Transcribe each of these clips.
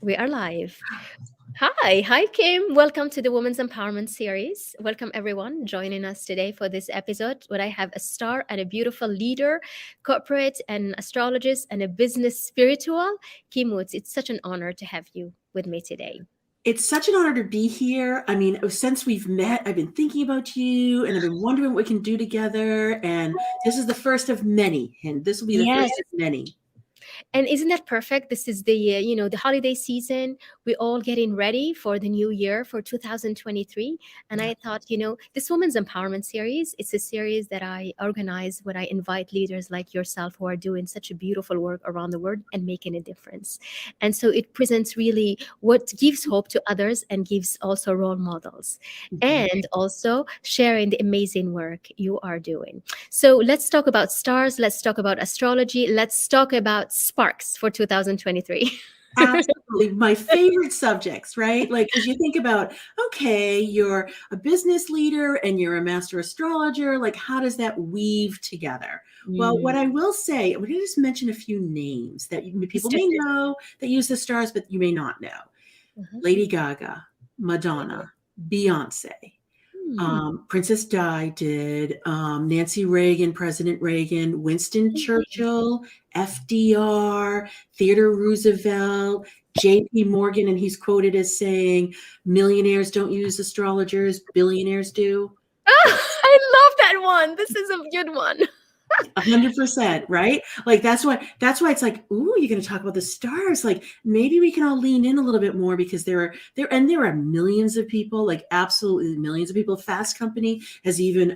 We are live. Hi, Kim. Welcome to the Women's Empowerment Series. Welcome, everyone, joining us today for this episode. Where I have a star and a beautiful leader, corporate and astrologist, and a business spiritual, Kim Woods. It's such an honor to have you with me today. It's such an honor to be here. I mean, since we've met, I've been thinking about you and I've been wondering what we can do together. And this is the first of many. And this will be the Yes. first of many. And isn't that perfect? This is the holiday season. We're all getting ready for the new year for 2023. And I thought, this Women's Empowerment Series, it's a series that I organize where I invite leaders like yourself who are doing such a beautiful work around the world and making a difference. And so it presents really what gives hope to others and gives also role models and also sharing the amazing work you are doing. So let's talk about stars. Let's talk about astrology. Let's talk about sparks for 2023. Absolutely. My favorite subjects, right? Like, as you think about, okay, you're a business leader and you're a master astrologer, like, how does that weave together? Well, what Mm. I will say, we're going to just mention a few names that people Mr. may know that use the stars, but you may not know. Uh-huh. Lady Gaga, Madonna, Beyonce. Hmm. Princess Di did, Nancy Reagan, President Reagan, Winston Churchill, FDR, Theodore Roosevelt, JP Morgan, and he's quoted as saying, millionaires don't use astrologers, billionaires do. I love that one. This is a good one. 100%, right? Like that's why it's like, ooh, you're going to talk about the stars. Like maybe we can all lean in a little bit more because there are millions of people, like absolutely millions of people. Fast Company has even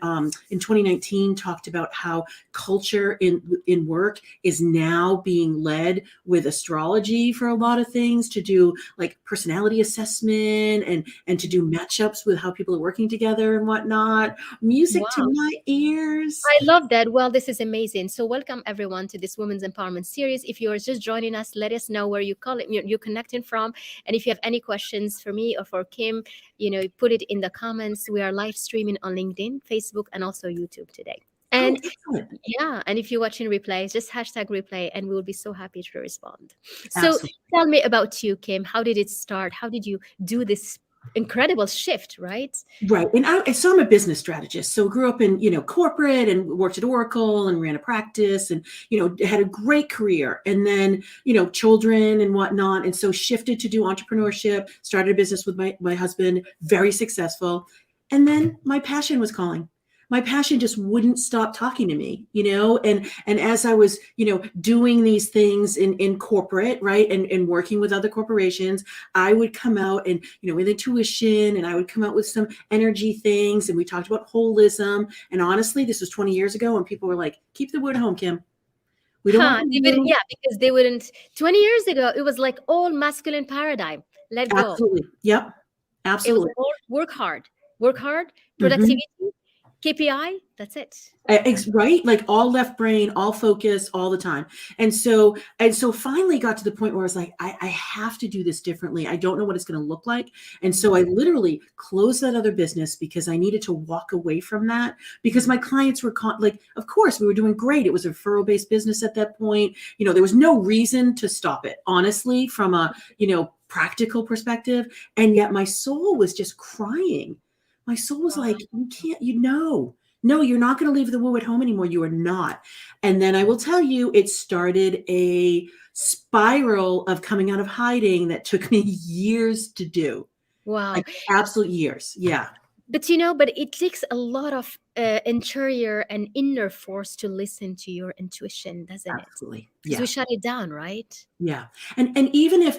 in 2019 talked about how culture in work is now being led with astrology for a lot of things to do like personality assessment and to do matchups with how people are working together and whatnot. Music to Wow. my ears. I love that. Well, this is amazing. So, welcome everyone to this Women's Empowerment Series. If you're just joining us, let us know where you're connecting from, and if you have any questions for me or for Kim, put it in the comments. We are live streaming on LinkedIn, Facebook, and also YouTube today. Oh, And excellent. yeah, and if you're watching replays, just hashtag replay, and we will be so happy to respond. So, Absolutely. tell me about you, Kim. How did it start? How did you do this incredible shift? Right? Right. So I'm a business strategist. So grew up in, corporate and worked at Oracle and ran a practice and, had a great career and then, children and whatnot. And so shifted to do entrepreneurship, started a business with my husband, very successful. And then my passion was calling. My passion just wouldn't stop talking to me, and as I was, doing these things in corporate, right. And working with other corporations, I would come out and, with intuition, and I would come out with some energy things. And we talked about holism. And honestly, this was 20 years ago, and people were like, keep the wood home, Kim. We don't want Huh, the they wouldn't, woo. yeah, because they wouldn't. 20 years ago, it was like all masculine paradigm. Let go. Absolutely. Yep. It was Absolutely. all work hard, Mhm. productivity, KPI. That's it. Right, like all left brain, all focus, all the time. And so finally got to the point where I was like, I have to do this differently. I don't know what it's going to look like. And so I literally closed that other business because I needed to walk away from that because my clients were like, of course we were doing great. It was a referral based business at that point. There was no reason to stop it, honestly, from a practical perspective. And yet my soul was just crying. My soul was Wow. like, you can't, no, you're not going to leave the woo at home anymore. You are not. And then I will tell you, it started a spiral of coming out of hiding that took me years to do, Wow. like absolute years. Yeah, But it takes a lot of interior and inner force to listen to your intuition, doesn't it? absolutely. Because we Yeah. shut it down, right? Yeah. And even if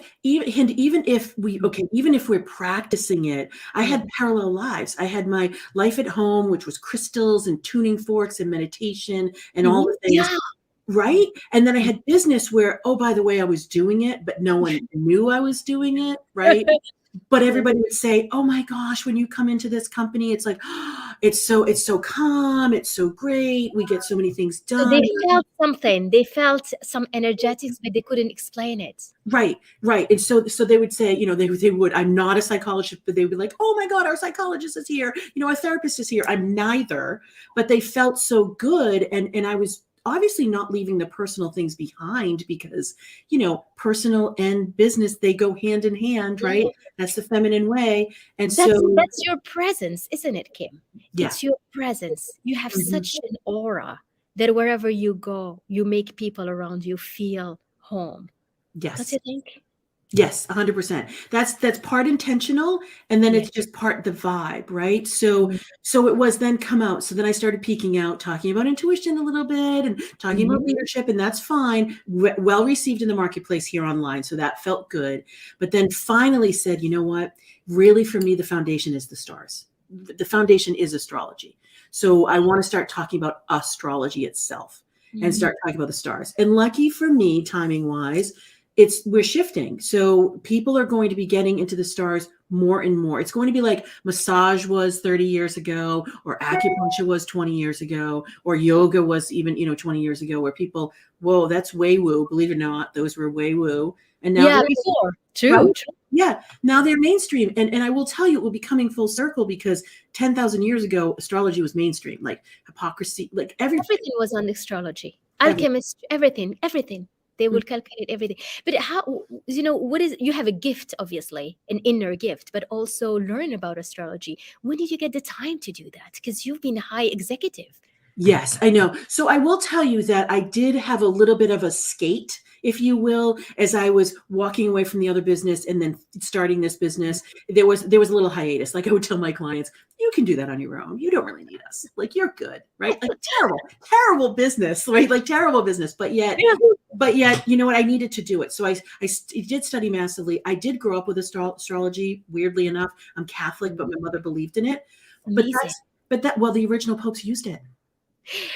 we're practicing it, I Mm. had parallel lives. I had my life at home, which was crystals and tuning forks and meditation and all Mhm. the things. Yeah. Right? And then I had business where, oh, by the way, I was doing it, but no one knew I was doing it, right? But Yes. everybody would say, "Oh my gosh, when you come into this company, it's like, it's so calm, it's so great. We get so many things So they done." felt something. They felt some energetics, but they couldn't explain it. Right, right. And so they would say, they would, I'm not a psychologist, but they would be like, "Oh my God, our psychologist is here, our therapist is here." I'm neither, but they felt so good. And obviously not leaving the personal things behind, because, personal and business, they go hand in hand, right? That's the feminine way. And so, That's your presence, isn't it, Kim? yeah. It's your presence. You have Mhm. such an aura that wherever you go, you make people around you feel home. Don't Yes. you think? Yes, 100%. That's part intentional, and then Yeah. it's just part the vibe, right? So Mm-hmm. so it was then come out. So then I started peeking out, talking about intuition a little bit and talking about leadership, and that's fine. Well received in the marketplace here online, so that felt good. But then finally said, you know what? Really, for me, the foundation is the stars. The foundation is astrology. So I want to start talking about astrology itself and Mm-hmm. start talking about the stars. And lucky for me, timing wise, we're shifting. So people are going to be getting into the stars more and more. It's going to be like massage was 30 years ago, or acupuncture was 20 years ago, or yoga was even, 20 years ago, where people, whoa, that's way woo. Believe it or not, those were way woo. And now Yeah, they're before. right. True, true. Yeah. Now they're mainstream. And I will tell you, it will be coming full circle, because 10,000 years ago, astrology was mainstream, like hypocrisy, like everything. Everything was on astrology, Everything. alchemist, everything. They would calculate everything. But how, what is, you have a gift, obviously, an inner gift, but also learn about astrology. When did you get the time to do that? Because you've been a high executive. Yes, I know. So I will tell you that I did have a little bit of a skate, if you will, as I was walking away from the other business and then starting this business. There was a little hiatus. Like I would tell my clients, you can do that on your own. You don't really need us. Like you're good, right? Like terrible business, right? Like terrible business. But yet, you know what? I needed to do it. So I did study massively. I did grow up with astrology. Weirdly enough, I'm Catholic, but my mother believed in it. But Amazing. well, the original popes used it.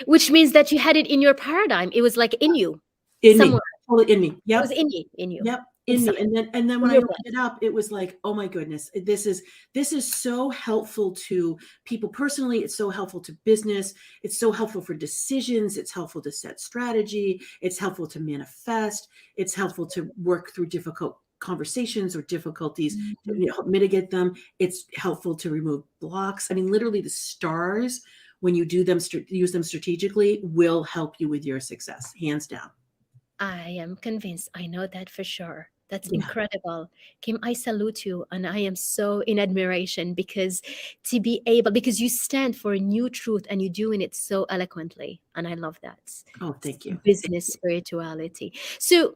Which means that you had it in your paradigm. It was like in you, In me, somewhere. totally in me. It was Yep. in you, Yep. In me. inside, And then in when I your opened blood. it up, it was like, oh my goodness, this is so helpful to people personally. It's so helpful to business. It's so helpful for decisions. It's helpful to set strategy. It's helpful to manifest. It's helpful to work through difficult conversations or difficulties to Mhm. help mitigate them. It's helpful to remove blocks. I mean, literally the stars, when you do them, use them strategically, will help you with your success, hands down. I am convinced. I know that for sure. That's Yeah. incredible. Kim, I salute you and I am so in admiration because to be able, because you stand for a new truth and you're doing it so eloquently. And I love that. Oh, thank you. Business spirituality. So,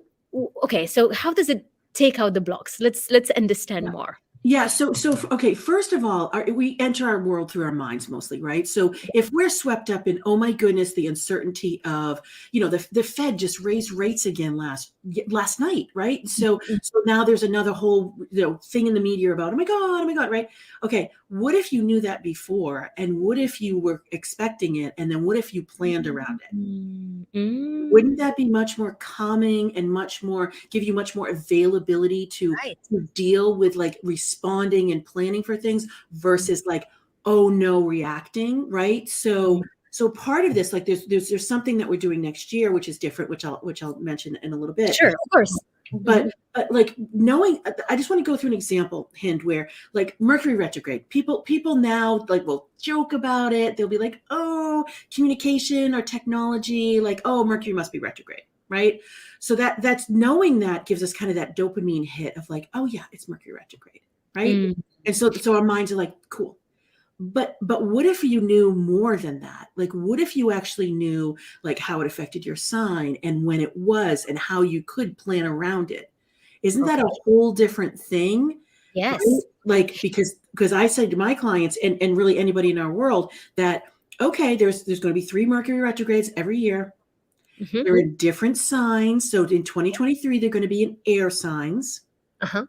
okay, so how does it take out the blocks? Let's understand more. Yeah. So okay. First of all, we enter our world through our minds mostly, right? So if we're swept up in, oh my goodness, the uncertainty of, the Fed just raised rates again last night, right? So now there's another whole thing in the media about, oh my god, right? Okay. What if you knew that before, and what if you were expecting it, and then what if you planned around it? Mm, Wouldn't mm, that be much more calming and give you much more availability to right. deal with, like, responding and planning for things versus like, oh no, reacting, right? So Mm. so part of this, like, there's something that we're doing next year which is different, which I'll mention in a little bit. Sure, of course. But Hmm. like, knowing, I just want to go through an example, Hynd, where, like, Mercury retrograde, people now, like, will joke about it. They'll be like, oh, communication or technology, like, oh, Mercury must be retrograde, right? So that's knowing that gives us kind of that dopamine hit of like, oh yeah, it's Mercury retrograde, right? Mm. And so our minds are like, cool. But what if you knew more than that? Like, what if you actually knew, like, how it affected your sign and when it was and how you could plan around it? Isn't that Okay. a whole different thing? Right? Yes. Like, because I say to my clients, and really anybody in our world, that okay, there's going to be 3 Mercury retrogrades every year. Hmm. They're in different signs. So in 2023, they're going to be in air signs. Uh-huh.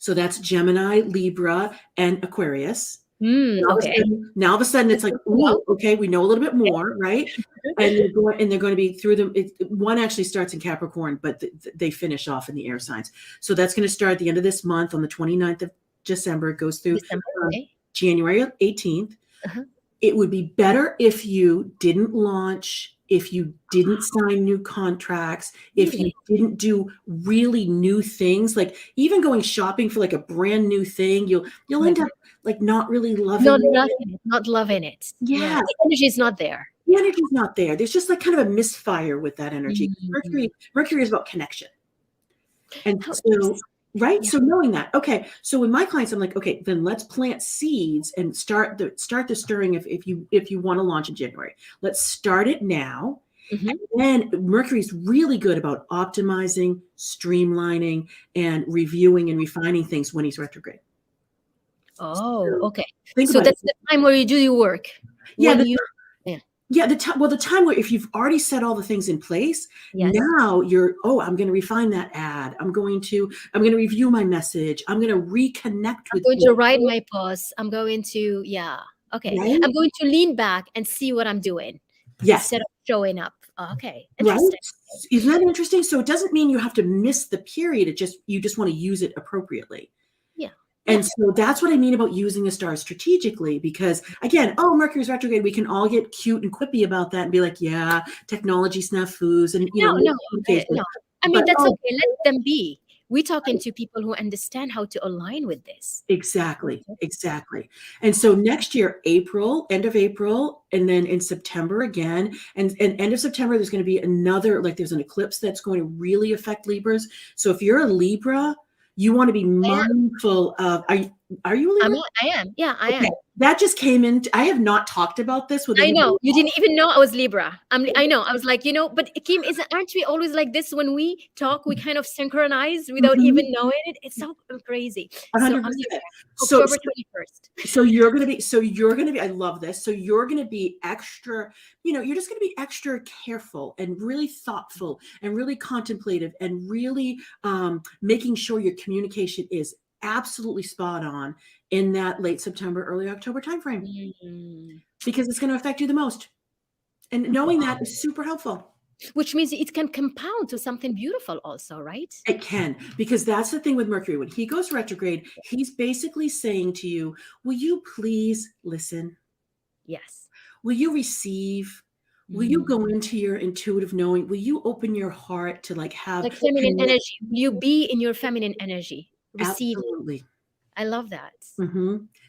So that's Gemini, Libra, and Aquarius. Mm, And okay. now all of a sudden it's That's like, good to know. ooh, okay, we know a little bit more, right? And they're going to be through them. One actually starts in Capricorn, but they finish off in the air signs. So that's going to start at the end of this month on the 29th of December. It goes through December. uh, Okay. January 18th. Uh-huh. It would be better if you didn't launch, if you didn't sign new contracts, if you Really? didn't do really new things, like even going shopping for like a brand new thing, you'll Yeah. end up like not really loving Not it. loving it, not loving it. Yeah. Yeah. The energy is not there. the energy's not there. There's just like kind of a misfire with that energy. Mm. Mercury is about connection. And How so, interesting. right. Yeah. So knowing that, okay. So with my clients, I'm like, okay, then let's plant seeds and start the stirring. If you want to launch in January, let's start it now. Mhm. And then Mercury's really good about optimizing, streamlining, and reviewing and refining things when he's retrograde. Oh, So okay. think So about it. that's the time where you do your work. Yeah, When you Yeah. yeah, the time. Well, the time where if you've already set all the things in place, Yes. now you're. Oh, I'm going to refine that ad. I'm going to review my message. I'm going to reconnect I'm with going to write people. my post. I'm going to, yeah. Okay. Right? I'm going to lean back and see what I'm doing Yes. instead of showing up. Okay. Right. Interesting. Isn't that interesting? So it doesn't mean you have to miss the period. You just want to use it appropriately. Yeah. And Yeah. so that's what I mean about using the stars strategically, because again, oh, Mercury's retrograde, we can all get cute and quippy about that and be like, yeah, technology snafus and, No, no, miscommunication. no. I mean, But that's oh, okay. Let them be. We're talking to people who understand how to align with this. exactly, exactly. And so next year, April, end of April, and then in September again, and end of September, there's going to be another, like there's an eclipse that's going to really affect Libras. So if you're a Libra, you want to be I am. mindful of, are you a Libra? I am. Yeah, I Okay. am. That just came in. I have not talked about this with I anybody know. You else. didn't even know I was Libra. I know. I was like, but Kim, aren't we always like this when we talk? We kind of synchronize without even Mhm. knowing it. It's so crazy. So I'm 100%. Libra, So, October 21st. you're gonna be, I love this. So you're gonna be extra, you're just gonna be extra careful and really thoughtful and really contemplative and really making sure your communication is absolutely spot on in that late September, early October timeframe, Mm. because it's gonna affect you the most. And knowing that is super helpful. Which means it can compound to something beautiful, also, right? It can, because that's the thing with Mercury. When he goes retrograde, he's basically saying to you, will you please listen? Yes. Will you receive? Will you Mm. go into your intuitive knowing? Will you open your heart to like have Like feminine connect? energy. You be in your feminine energy, receiving. Absolutely. I love that.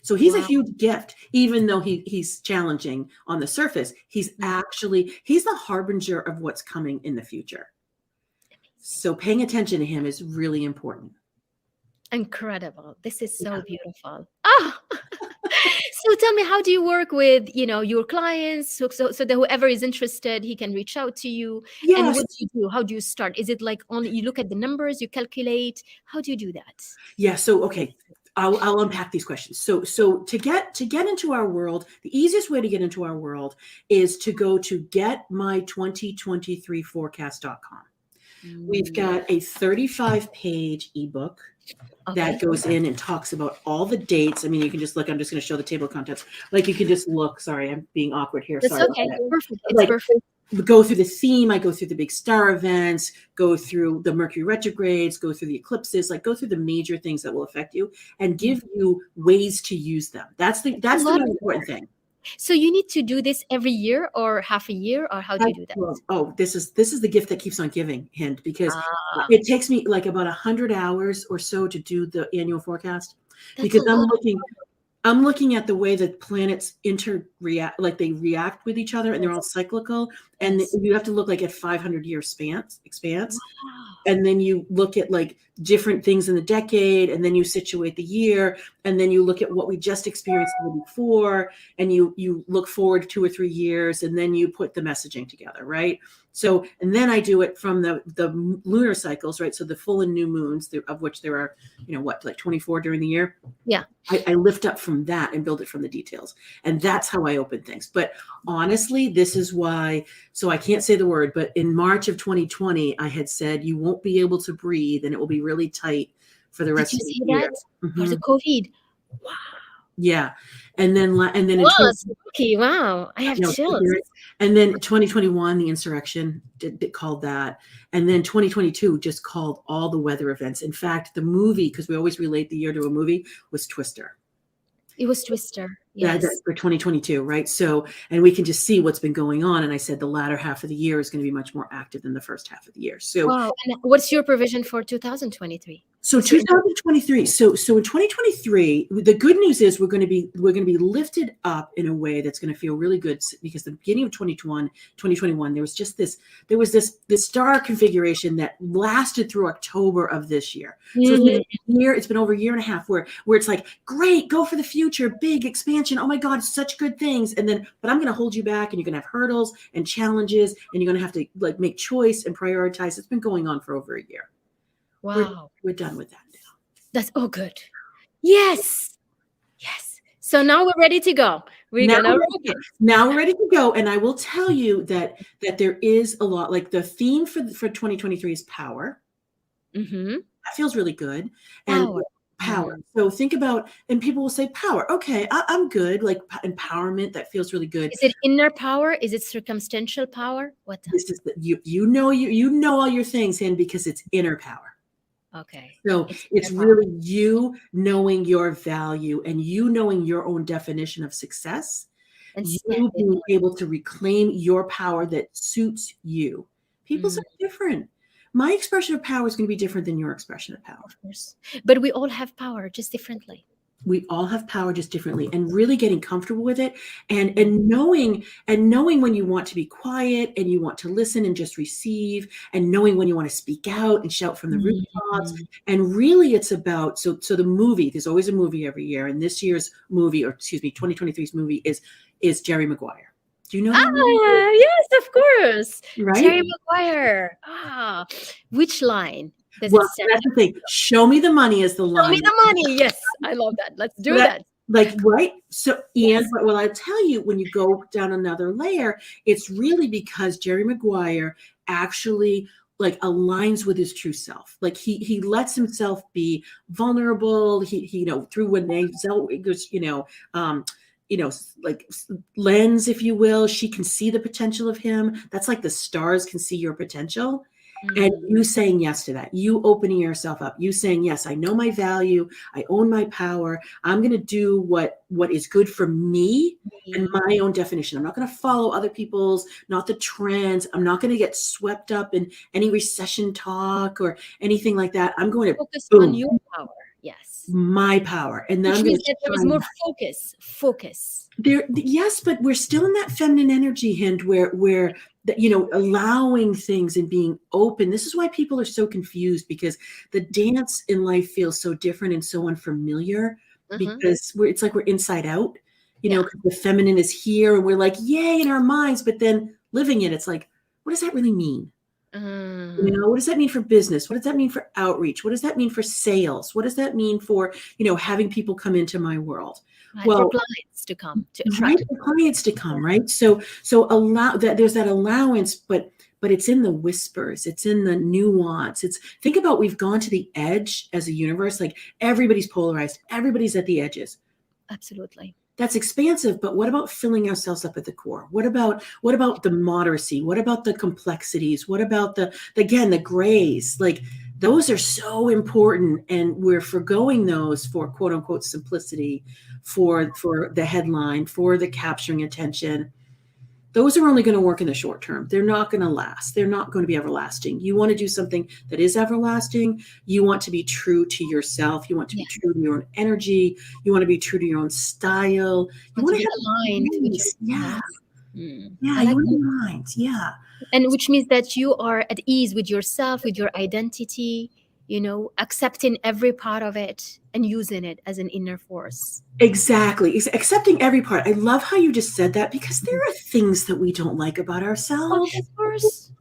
So he's a Wow. huge gift, even though he's challenging on the surface. He's the harbinger of what's coming in the future. So paying attention to him is really important. Incredible. This is Yeah. so beautiful. Oh, so tell me, how do you work with, your clients? So that whoever is interested, he can reach out to you. And Yes. what do you do? How do you start? Is it like only you look at the numbers, you calculate? How do you do that? Yeah. So okay, I'll unpack these questions. So to get into our world, the easiest way to get into our world is to go to getmy2023forecast.com. We've Mm, got a 35-page ebook that okay. goes in and talks about all the dates. I mean, you can just look. I'm just going to show the table of contents. Like you can just look. Sorry, I'm being awkward here. That's Sorry. okay. Perfect. It's Like perfect. go through the theme. I go through the big star events, go through the Mercury retrogrades, go through the eclipses, like go through the major things that will affect you and give you ways to use them. That's the I love most it. important thing. So you need to do this every year or half a year, or how do you do that? This is the gift that keeps on giving, Hynd, because Ah, it takes me like about 100 hours or so to do the annual forecast, that's a because lot. I'm looking at the way that planets interreact, like they react with each other, and they're all cyclical, and Yes. you have to look like at 500-year expanse, Wow. and then you look at like different things in the decade, and then you situate the year, and then you look at what we just experienced the year before, and you look forward 2 or 3 years, and then you put the messaging together, right? So, and then I do it from the lunar cycles, right? So the full and new moons, of which there are, like 24 during the year. Yeah. I lift up from that and build it from the details. And that's how I open things. But honestly, this is why, so I can't say the word, but in March of 2020, I had said, you won't be able to breathe and it will be really tight for the Did rest you of the see year. that for the COVID? Wow. Yeah. And then in Wow, spooky. Wow. I have chills. and then 2021, the insurrection called that. And then 2022 just called all the weather events. In fact, the movie, because we always relate the year to a movie, was Twister. It was Twister. Yes. for 2022, right? So, and we can just see what's been going on. And I said the latter half of the year is going to be much more active than the first half of the year. So, Wow. And what's your provision for 2023? so What's your 2023. So in 2023, the good news is we're going to be lifted up in a way that's going to feel really good, because the beginning of 2021, there was this star configuration that lasted through October of this year. So Mhm. it's been over a year and a half where it's like, great, go for the future, big expansion. Oh my God, such good things. And then, but I'm going to hold you back, and you're going to have hurdles and challenges, and you're going to have to like make choice and prioritize. It's been going on for over a year. We're Wow. we're done with that now. That's oh good. Yes. Yes. So now we're ready to go. We're Now gonna we're rock ready to go. it. Now we're ready to go, and I will tell you that there is a lot, like the theme for 2023 is power. Mm-hmm. That feels really good. And Power. power. Mm. So think about, and people will say power. Okay, I'm good. Like empowerment, that feels really good. Is it inner power? Is it circumstantial power? What? This is you know all your things, and because it's inner power. Okay. So It's it's inner power. really you knowing your value and you knowing your own definition of success, And you standing being on it, able to reclaim your power that suits you. People's mm, are different. My expression of power is going to be different than your expression of power. of course. But we all have power, just differently. We all have power just differently, and really getting comfortable with it, and Mm. knowing when you want to be quiet and you want to listen and just receive, and knowing when you want to speak out and shout from the rooftops. Mhm. And really it's about, so the movie, there's always a movie every year, and this year's movie, or excuse me, 2023's movie is Jerry Maguire. Do you know that movie? Ah, yes, of course. Right? Jerry Maguire. Ah, which line does it Well, stand? that's the thing. Show me the money is the Show me line. the money. Yes, I love that. Let's So do that, that. like, right? So, and Yes. but what I tell you, when you go down another layer, it's really because Jerry Maguire actually like aligns with his true self. Like he lets himself be vulnerable. He through when they goes, like lens, if you will, she can see the potential of him. That's like the stars can see your potential. And Mm. you saying yes to that, you opening yourself up, you saying, yes, I know my value, I own my power, I'm going to do what is good for me and Me. my own definition. I'm not going to follow other people's, not the trends. I'm not going to get swept up in any recession talk or anything like that. I'm going to Focus on boom, your power. Yes. my power, and then Which I'm going means to that there is shine more focus. Focus. there. Yes, but we're still in that feminine energy, Hind, where that, allowing things and being open. This is why people are so confused, because the dance in life feels so different and so unfamiliar, Uh-huh. because it's like we're inside out, Yeah. 'cause the feminine is here and we're like, yay, in our minds, but then living it, it's like, what does that really mean? Mm. What does that mean for business? What does that mean for outreach? What does that mean for sales? What does that mean for, having people come into my world? Right. For Well, clients to come to right, attract. for clients to come, right? So allow that, there's that allowance, but it's in the whispers, it's in the nuance. It's, think about, we've gone to the edge as a universe, like everybody's polarized, everybody's at the edges. Absolutely. That's expansive, but what about filling ourselves up at the core? What about the moderacy? What about the complexities? What about the grays? Like, those are so important, and we're forgoing those for quote unquote simplicity, for the headline, for the capturing attention. Those are only going to work in the short term. They're not going to last. They're not going to be everlasting. You want to do something that is everlasting. You want to be true to yourself. You want to Yeah. be true to your own energy. You want to be true to your own style. You Want to want be to have aligned with grace. Yeah. yourself. Mm. Yeah. I You like want to that. be aligned. Yeah. And which means that you are at ease with yourself, with your identity, accepting every part of it and using it as an inner force. Exactly. Accepting every part. I love how you just said that, because there are things that we don't like about Of ourselves. course.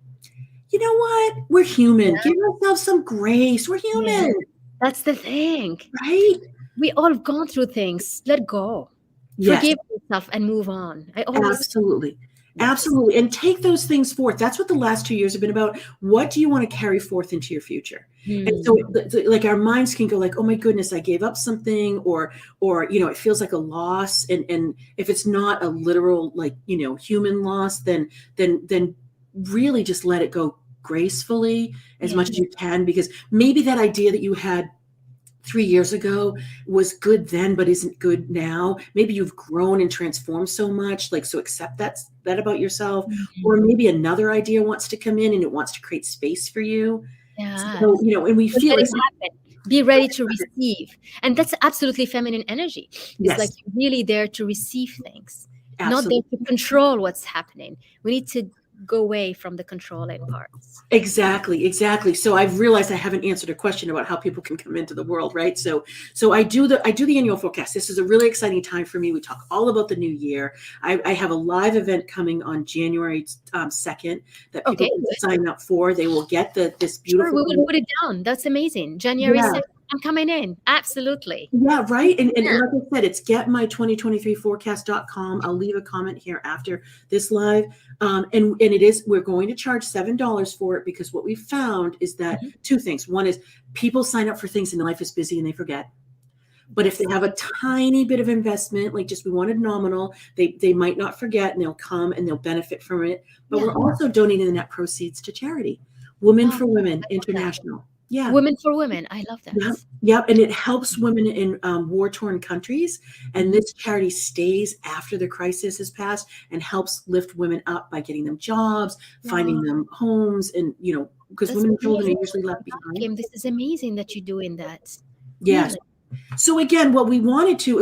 You know what? We're human. Yeah. Give ourselves some grace. We're Yeah. human, That's the thing. right? We all have gone through things. Let go. Yes. Forgive yourself and move on. I always say, Absolutely. yes. Absolutely. And take those things forth. That's what the last 2 years have been about. What do you want to carry forth into your future? And so Hmm. like our minds can go like, oh my goodness, I gave up something, or it feels like a loss. And if it's not a literal, like, human loss, then really just let it go gracefully as Yeah. much as you can, because maybe that idea that you had 3 years ago was good then, but isn't good now. Maybe you've grown and transformed so much, like, so accept that about yourself. Or Mhm. maybe another idea wants to come in and it wants to create space for you. So, Yes. and we So feel let it it's happen. Be ready to receive. And that's absolutely feminine energy. It's like yes, you're really there to receive things, not there to absolutely. control what's happening. We need to go away from the controlling parts. Exactly, exactly. So I've realized I haven't answered a question about how people can come into the world, right? So I do the annual forecast. This is a really exciting time for me. We talk all about the new year. I have a live event coming on January 2nd that people Okay, can good. sign up for. They will get this Sure, beautiful. we will put it down. That's amazing. January Yeah, 2nd. I'm coming in. Absolutely. yeah, right. And Yeah. like I said, it's getmy2023forecast.com. I'll leave a comment here after this live. And it is, we're going to charge $7 for it because what we found is that Mhm. two things. One is people sign up for things and life is busy and they forget. But if they Yes. have a tiny bit of investment, like just we wanted nominal, they might not forget and they'll come and they'll benefit from it. But Yeah. we're also donating the net proceeds to charity. Women Oh, for Women I love that. International. Yeah. Women for women. I love that. Yeah, yeah, and it helps women in war-torn countries. And Mhm. this charity stays after the crisis has passed and helps lift women up by getting them jobs, finding Wow. them homes, and because That's women and children are amazing. usually Oh left my God, behind. Kim, this is amazing that you're doing that. Yes. Really. So again, what we wanted to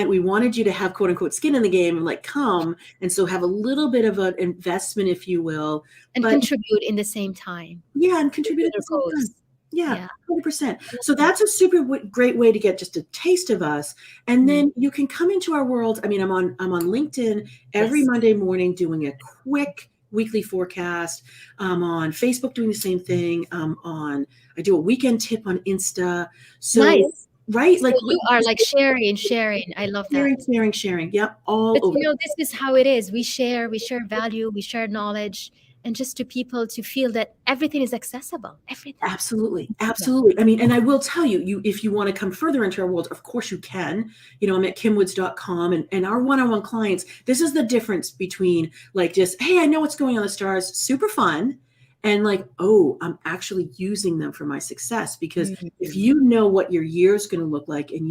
we wanted you to have quote unquote skin in the game and like come and so have a little bit of an investment, if you will, And but contribute in the same time. yeah, and The contribute at the greater same time. cause. Yeah, Yeah. 100%. I love So that. that's a super great way to get just a taste of us. And Mm. then you can come into our world. I mean, I'm on LinkedIn every Yes. Monday morning doing a quick weekly forecast. I'm on Facebook doing the same thing. I do a weekend tip on Insta. So, Nice. right, So like you are like sharing, sharing. I love that. sharing, sharing, sharing. Yep, all But over. this is how it is. We share value, we share knowledge, and just to people to feel that everything is accessible. Everything. Absolutely. Yeah. Absolutely. I mean, and I will tell you, if you want to come further into our world, of course you can. I'm at kimwoods.com and our one-on-one clients, this is the difference between like just, hey, I know what's going on in the stars, super fun, and like, oh, I'm actually using them for my success. Because if Mhm. you know what your year is going to look like and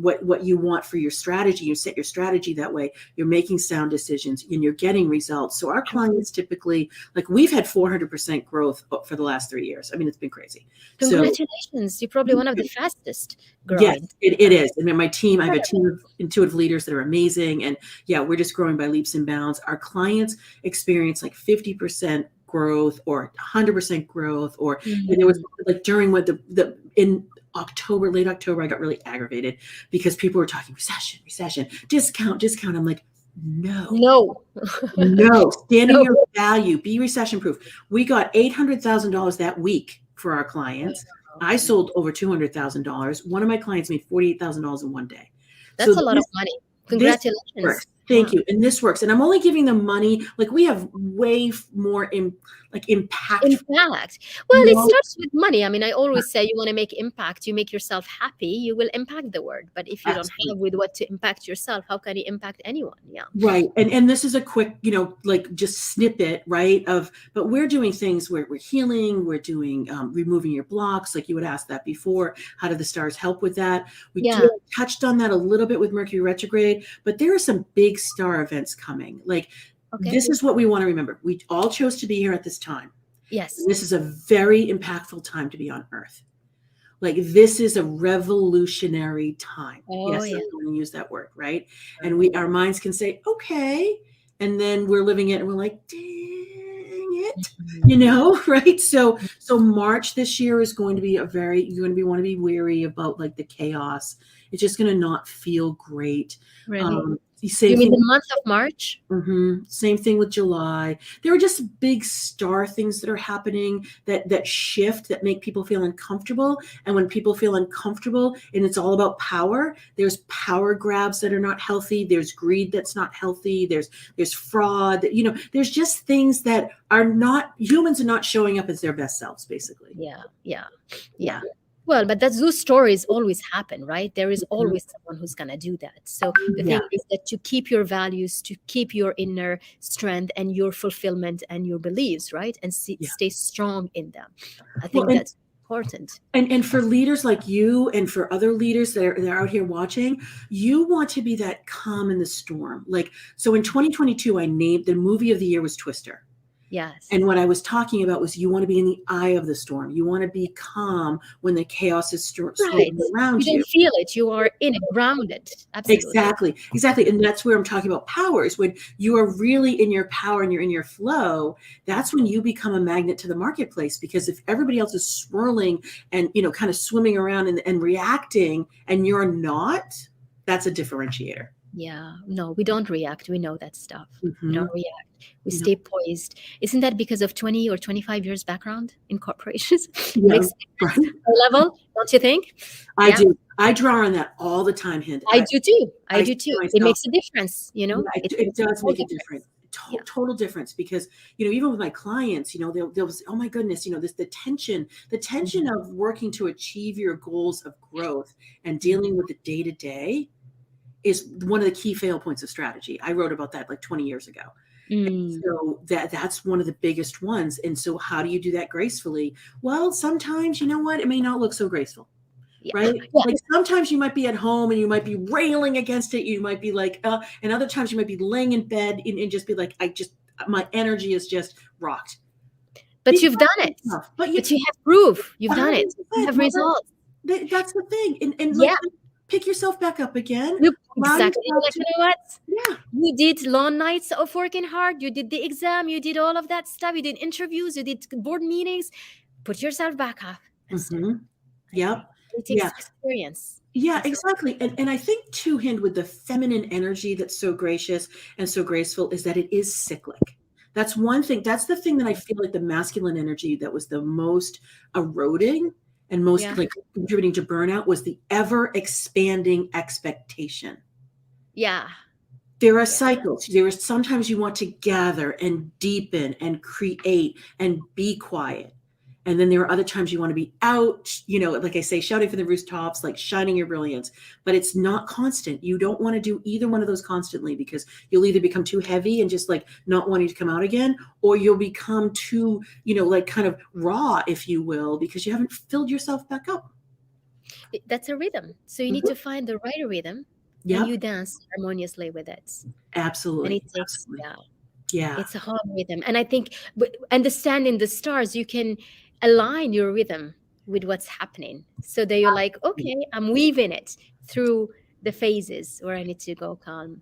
what you want for your strategy, you set your strategy that way, you're making sound decisions and you're getting results. So our Sure. clients typically, like we've had 400% growth for the last 3 years. I mean, it's been crazy. So Congratulations. You're probably one of the fastest yes, growing. it is. And then I have a Incredible. team of intuitive leaders that are amazing. And yeah, we're just growing by leaps and bounds. Our clients experience like 50% growth or 100% growth. Or and there was Mhm. like during what the in October, late October, I got really aggravated because people were talking recession, recession, discount, discount. I'm like, no. No. No, stand in No. your value, be recession proof. We got $800,000 that week for our clients. I sold over $200,000. One of my clients made $48,000 in one day. So That's a lot of money. this Congratulations. works. Thank Yeah. you. And this works. And I'm only giving them money. Like we have way more impactful. Impact. Well, it No, starts with money. I mean, I always say you want to make impact, you make yourself happy, you will impact the world. But if you don't absolutely. have with what to impact yourself, how can you impact anyone? Yeah. Right. And this is a quick, like just snippet, right? But we're doing things where we're healing, we're doing removing your blocks, like you would ask that before. How do the stars help with that? We Yeah. did touched on that a little bit with Mercury retrograde, but there are some big star events coming. Like Okay. this is what we want to remember. We all chose to be here at this time. Yes. This is a very impactful time to be on Earth. Like this is a revolutionary time. Oh, Yes, yeah. I'm going to use that word, right? And our minds can say, okay. And then we're living it and we're like, dang it, Mhm. right? So March this year is going to be you're going to want to be weary about like the chaos. It's just going to not feel great. Really? The same You mean thing. the month of March? Same thing with July. There are just big star things that are happening that shift that make people feel uncomfortable. And when people feel uncomfortable, and it's all about power, there's power grabs that are not healthy. There's greed that's not healthy. There's fraud. There's just things that are not humans are not showing up as their best selves, basically. Yeah. Yeah. Yeah. Yeah. Well, but those stories always happen, right? There is Mhm. always someone who's going to do that. So the Yeah. thing is that to keep your values, to keep your inner strength and your fulfillment and your beliefs, right? And Yeah. stay strong in them. I Well, think that's important. And for leaders like you and for other leaders that are out here watching, you want to be that calm in the storm. Like, so in 2022, I named the movie of the year was Twister. Yes. And what I was talking about was you want to be in the eye of the storm. You want to be calm when the chaos is Right. swirling around You you. don't feel it. You are in it, grounded. Absolutely. Exactly. And that's where I'm talking about powers. When you are really in your power and you're in your flow, that's when you become a magnet to the marketplace. Because if everybody else is swirling and, kind of swimming around and reacting and you're not, that's a differentiator. Yeah. No, we don't react. We know that stuff. We Mm-hmm. don't react. We stay poised. Isn't that because of 20 or 25 years background in corporations? Yeah, Makes right. high level, don't you think? I do. I draw on that all the time, Hynd. I do too. I I do see too. It myself. makes a difference, Yeah, It it makes a does whole make a difference. Yeah. Total difference because, even with my clients, they'll say, oh my goodness, the tension of working to achieve your goals of growth and dealing with the day to day is one of the key fail points of strategy. I wrote about that like 20 years ago. Mm. So that's one of the biggest ones. And so how do you do that gracefully? Well, sometimes, it may not look so graceful. Yeah. Right? Yeah. Like sometimes you might be at home and you might be railing against it. You might be like, and other times you might be laying in bed and just be like, my energy is just rocked. But you've done it. But you have proof. You've done it. You have results. That's the thing. And Yeah. pick yourself back up again. Exactly. Like, you know what? Yeah. You did long nights of working hard. You did the exam. You did all of that stuff. You did interviews. You did board meetings. Put yourself back up. Mm-hmm. Yep. It takes experience. Yeah, exactly. And I think too, Hynd, with the feminine energy that's so gracious and so graceful is that it is cyclic. That's one thing. That's the thing that I feel like the masculine energy that was the most eroding and most like contributing to burnout was the ever expanding expectation. Yeah. There are cycles. There are sometimes you want to gather and deepen and create and be quiet. And then there are other times you want to be out, like I say, shouting from the rooftops, like shining your brilliance, but it's not constant. You don't want to do either one of those constantly because you'll either become too heavy and just like not wanting to come out again, or you'll become too, like kind of raw, if you will, because you haven't filled yourself back up. That's a rhythm. So you need to find the right rhythm and you dance harmoniously with it. Absolutely. And it takes, Absolutely. Yeah. It's a hard rhythm. And I think understanding the stars, you can align your rhythm with what's happening so that you're like, okay, I'm weaving it through the phases where I need to go calm.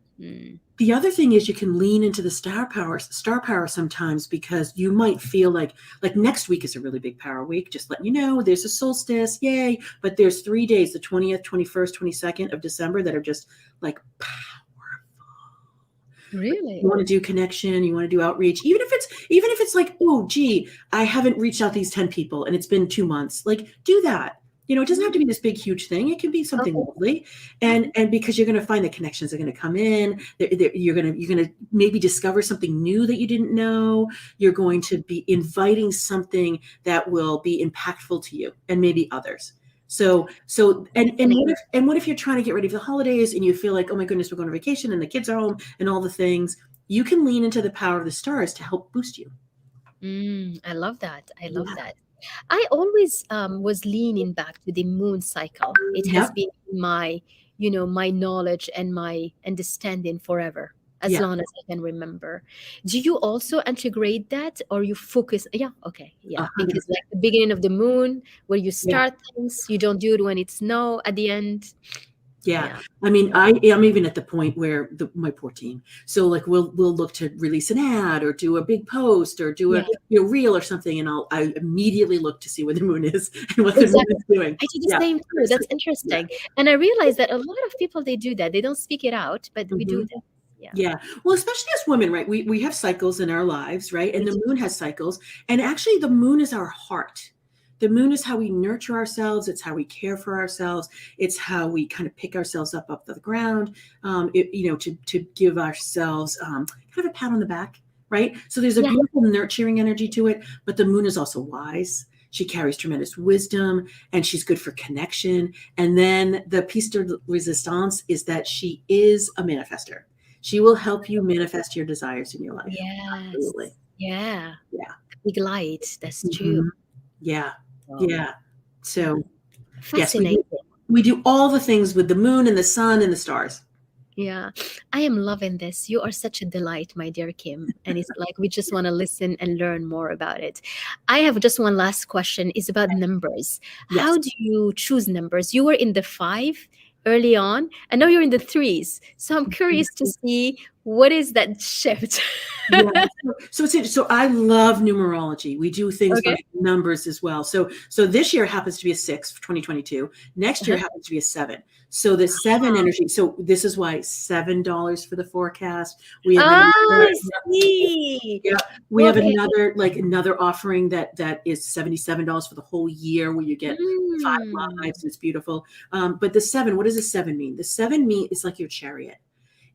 The other thing is you can lean into the star power sometimes because you might feel like next week is a really big power week. Just letting you know, there's a solstice, yay. But there's 3 days, the 20th, 21st, 22nd of December that are just like powerful. Really? You want to do connection, you want to do outreach, even if it's like, oh, gee, I haven't reached out these 10 people and it's been 2 months. Like, do that. It doesn't have to be this big, huge thing. It can be something lovely. And because you're going to find the connections are going to come in. You're going to maybe discover something new that you didn't know. You're going to be inviting something that will be impactful to you and maybe others. So what if you're trying to get ready for the holidays and you feel like, oh my goodness, we're going on vacation and the kids are home and all the things, you can lean into the power of the stars to help boost you. I love that. I love that. I always was leaning back to the moon cycle. It has been my, my knowledge and my understanding forever, as long as I can remember. Do you also integrate that or you focus? Yeah. Okay. Yeah. Because like the beginning of the moon where you start things, you don't do it when it's no at the end. Yeah. I mean, I am even at the point where my poor team. So like we'll look to release an ad or do a big post or do a reel or something, and I immediately look to see where the moon is and what the moon is doing. I do the same too. That's interesting. And I realize that a lot of people they do that. They don't speak it out, but we do that. Yeah. Well, especially as women, right? We have cycles in our lives, right? And the moon has cycles. And actually the moon is our heart. The moon is how we nurture ourselves. It's how we care for ourselves. It's how we kind of pick ourselves up off the ground, to give ourselves kind of a pat on the back, right? So there's a beautiful nurturing energy to it, but the moon is also wise. She carries tremendous wisdom and she's good for connection. And then the piece de resistance is that she is a manifester. She will help you manifest your desires in your life. Yes. Absolutely. Yeah. Yeah. Big light. That's true. Yeah. Yeah. So yes, Fascinating. we do all the things with the moon and the sun and the stars. Yeah, I am loving this. You are such a delight, my dear Kim. And it's like we just want to listen and learn more about it. I have just one last question. It's about numbers. How Yes. do you choose numbers? You were in the five early on, and now you're in the threes. So I'm curious to see what is that shift. Yeah. So it's interesting. So I love numerology. We do things by Okay. numbers as well. So this year happens to be a 6 for 2022. Next year Uh-huh. happens to be a 7. So the 7 energy. So this is why $7 for the forecast. We have Ah, another, I see. yeah, we have Okay. another offering that is $77 for the whole year, where you get 5 lives. Mm. And it's beautiful. But the 7, what does the 7 mean? The 7 mean it's like your chariot.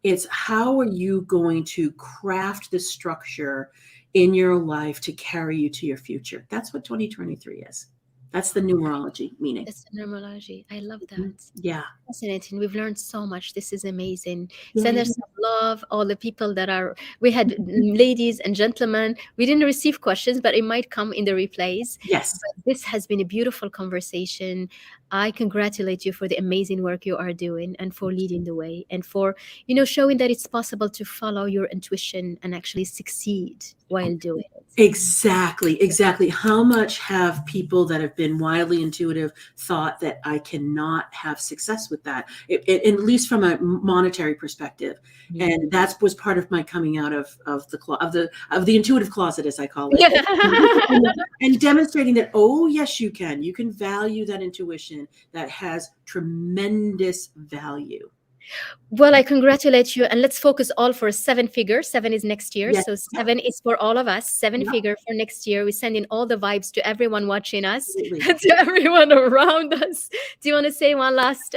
It's how are you going to craft the structure in your life to carry you to your future? That's what 2023 is. That's the numerology meaning. That's the numerology. I love that. Mhm. Yeah. Fascinating. We've learned so much. This is amazing. Yeah. Send us some love. All the people that are, we had ladies and gentlemen. We didn't receive questions, but it might come in the replays. Yes. But this has been a beautiful conversation. I congratulate you for the amazing work you are doing and for leading the way and for, showing that it's possible to follow your intuition and actually succeed while doing it. Exactly. How much have people that have been wildly intuitive thought that I cannot have success with that, at least from a monetary perspective? Yeah. And that was part of my coming out of the intuitive closet, as I call it, Yeah. and demonstrating that, oh yes, you can value that intuition that has tremendous value. Well, I congratulate you, and let's focus all for seven figure. Seven is next year, Yes. so seven is for all of us. Seven Yeah, figure for next year. We send in all the vibes to everyone watching us, absolutely. and to everyone around us. Do you want to say one last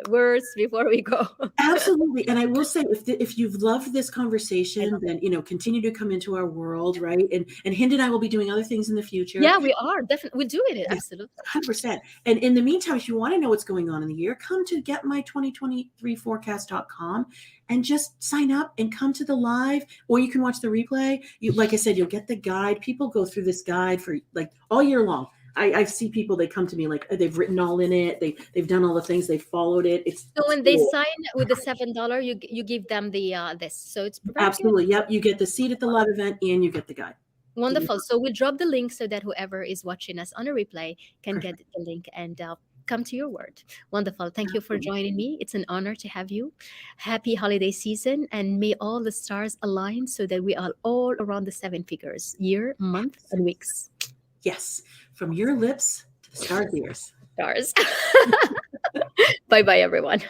words before we go? Absolutely. And I will say, if you've loved this conversation, then continue to come into our world, right? And Hind and I will be doing other things in the future. Yeah, we are definitely. We'll do it. Yeah, Absolutely. 100%. And in the meantime, if you want to know what's going on in the year, come to getmy2023forecast.com and just sign up and come to the live, or you can watch the replay. Like I said, you'll get the guide. People go through this guide for like all year long. I see people, they come to me like they've written all in it. They've done all the things. They've followed it. So It's when they cool. sign with the $7, you give them the this. So it's very good. Absolutely. Yep. You get the seat at the live event and you get the guide. Wonderful. So we'll drop the link so that whoever is watching us on a replay can get Perfect. the link and come to your word. Wonderful. Thank you for joining me. It's an honor to have you. Happy holiday season, and may all the stars align so that we are all around the seven figures, year, month, and weeks. Yes. From your lips to the stars' ears. Stars. Bye bye, everyone.